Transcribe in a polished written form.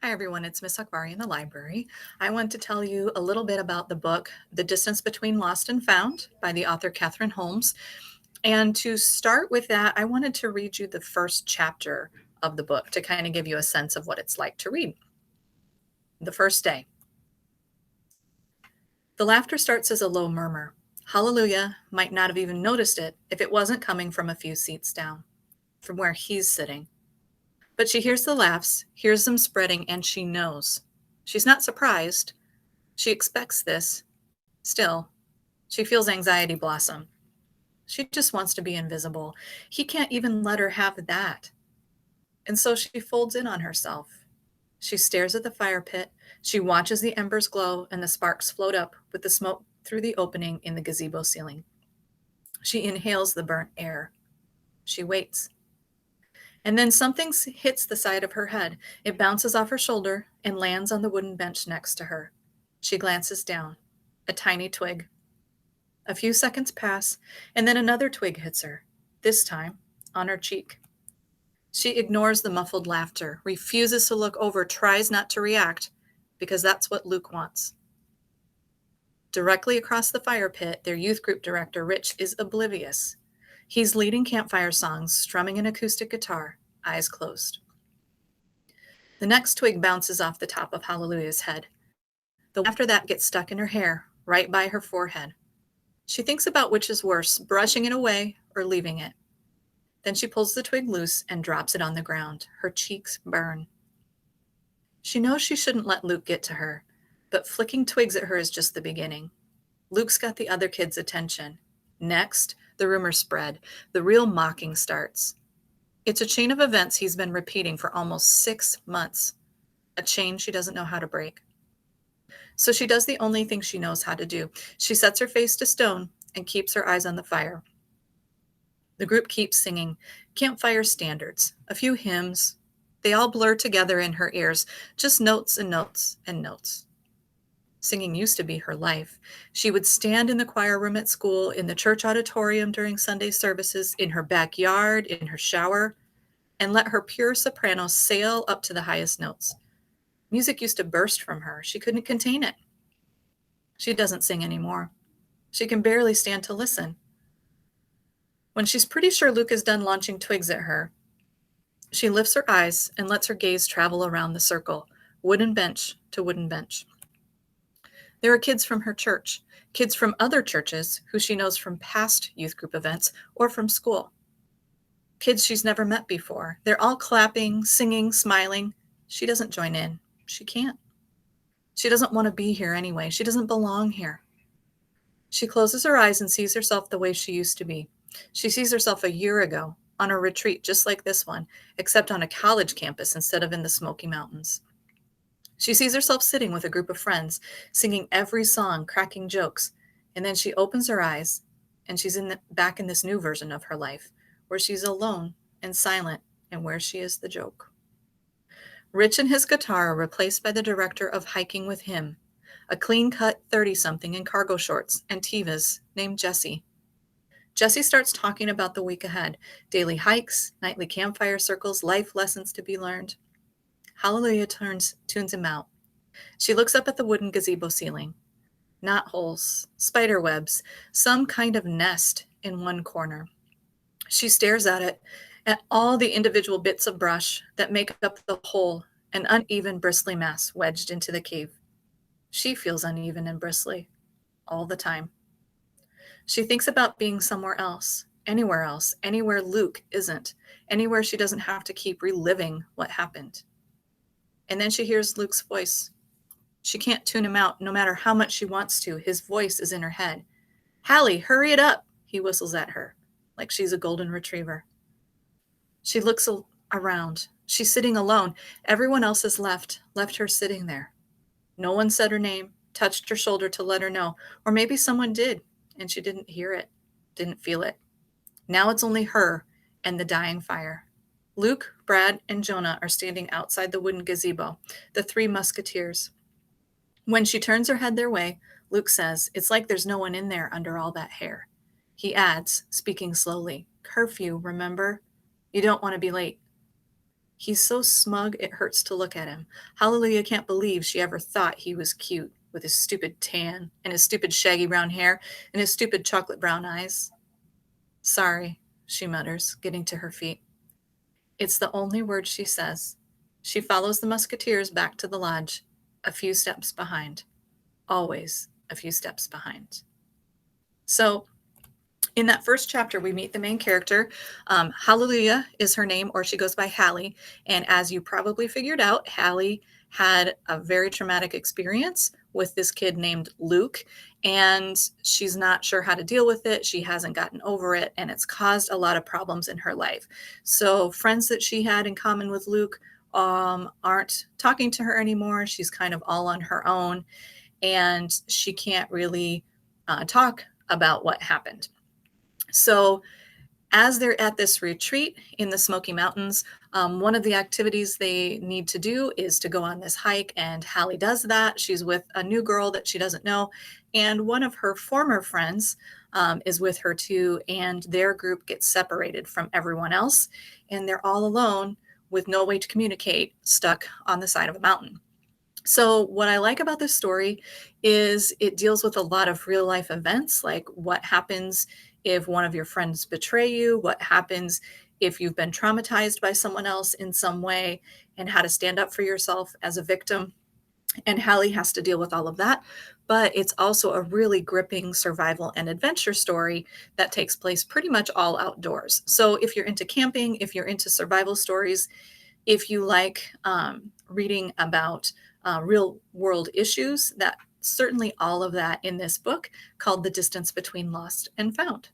Hi, everyone. It's Miss Akbari in the library. I want to tell you a little bit about the book, The Distance Between Lost and Found by the author Catherine Holmes. And to start with that, I wanted to read you the first chapter of the book to kind of give you a sense of what it's like to read. The first day. The laughter starts as a low murmur. Hallelujah might not have even noticed it if it wasn't coming from a few seats down, from where he's sitting. But she hears the laughs, hears them spreading, and she knows. She's not surprised. She expects this. Still, she feels anxiety blossom. She just wants to be invisible. He can't even let her have that. And so she folds in on herself. She stares at the fire pit. She watches the embers glow and the sparks float up with the smoke through the opening in the gazebo ceiling. She inhales the burnt air. She waits. And then something hits the side of her head. It bounces off her shoulder and lands on the wooden bench next to her. She glances down. A tiny twig. A few seconds pass, and then another twig hits her, this time on her cheek. She ignores the muffled laughter, refuses to look over, tries not to react, because that's what Luke wants. Directly across the fire pit, their youth group director, Rich, is oblivious. He's leading campfire songs, strumming an acoustic guitar, eyes closed. The next twig bounces off the top of Hallelujah's head. The laughter that gets stuck in her hair, right by her forehead. She thinks about which is worse, brushing it away or leaving it. Then she pulls the twig loose and drops it on the ground. Her cheeks burn. She knows she shouldn't let Luke get to her, but flicking twigs at her is just the beginning. Luke's got the other kids' attention. Next, the rumors spread. The real mocking starts. It's a chain of events he's been repeating for almost 6 months, a chain she doesn't know how to break. So she does the only thing she knows how to do. She sets her face to stone and keeps her eyes on the fire. The group keeps singing campfire standards, a few hymns. They all blur together in her ears, just notes and notes and notes. Singing used to be her life. She would stand in the choir room at school, in the church auditorium during Sunday services, in her backyard, in her shower, and let her pure soprano sail up to the highest notes. Music used to burst from her. She couldn't contain it. She doesn't sing anymore. She can barely stand to listen. When she's pretty sure Luke is done launching twigs at her, she lifts her eyes and lets her gaze travel around the circle, wooden bench to wooden bench. There are kids from her church, kids from other churches who she knows from past youth group events or from school. Kids she's never met before. They're all clapping, singing, smiling. She doesn't join in. She can't. She doesn't want to be here anyway. She doesn't belong here. She closes her eyes and sees herself the way she used to be. She sees herself a year ago on a retreat just like this one, except on a college campus instead of in the Smoky Mountains. She sees herself sitting with a group of friends, singing every song, cracking jokes, and then she opens her eyes and she's back in this new version of her life, where she's alone and silent and where she is the joke. Rich and his guitar are replaced by the director of hiking with him, a clean-cut 30-something in cargo shorts and Tevas named Jesse. Jesse starts talking about the week ahead, daily hikes, nightly campfire circles, life lessons to be learned. Hallelujah tunes him out. She looks up at the wooden gazebo ceiling. Knot holes, spider webs, some kind of nest in one corner. She stares at it, at all the individual bits of brush that make up the whole, an uneven, bristly mass wedged into the cave. She feels uneven and bristly all the time. She thinks about being somewhere else, anywhere Luke isn't, anywhere she doesn't have to keep reliving what happened. And then she hears Luke's voice. She can't tune him out no matter how much she wants to. His voice is in her head. "Hallie, hurry it up," he whistles at her, like she's a golden retriever. She looks around. She's sitting alone. Everyone else has left her sitting there. No one said her name, touched her shoulder to let her know, or maybe someone did, and she didn't hear it, didn't feel it. Now it's only her and the dying fire. Luke, Brad, and Jonah are standing outside the wooden gazebo, the three musketeers. When she turns her head their way, Luke says, "It's like there's no one in there under all that hair." He adds, speaking slowly, "Curfew, remember? You don't want to be late." He's so smug it hurts to look at him. Hallelujah can't believe she ever thought he was cute with his stupid tan and his stupid shaggy brown hair and his stupid chocolate brown eyes. Sorry, she mutters, getting to her feet. It's the only word she says. She follows the musketeers back to the lodge, a few steps behind. Always a few steps behind. So, in that first chapter, we meet the main character. Hallelujah is her name, or she goes by Hallie. And as you probably figured out, Hallie had a very traumatic experience with this kid named Luke, and she's not sure how to deal with it. She hasn't gotten over it, and it's caused a lot of problems in her life. So, friends that she had in common with Luke aren't talking to her anymore. She's kind of all on her own, and she can't really talk about what happened. So, as they're at this retreat in the Smoky Mountains, one of the activities they need to do is to go on this hike, and Hallie does that. She's with a new girl that she doesn't know, and one of her former friends is with her too, and their group gets separated from everyone else, and they're all alone with no way to communicate, stuck on the side of a mountain. So, what I like about this story is it deals with a lot of real life events, like what happens if one of your friends betray you, what happens if you've been traumatized by someone else in some way, and how to stand up for yourself as a victim. And Hallie has to deal with all of that. But it's also a really gripping survival and adventure story that takes place pretty much all outdoors. So, if you're into camping, if you're into survival stories, if you like reading about real world issues, that certainly all of that in this book called The Distance Between Lost and Found.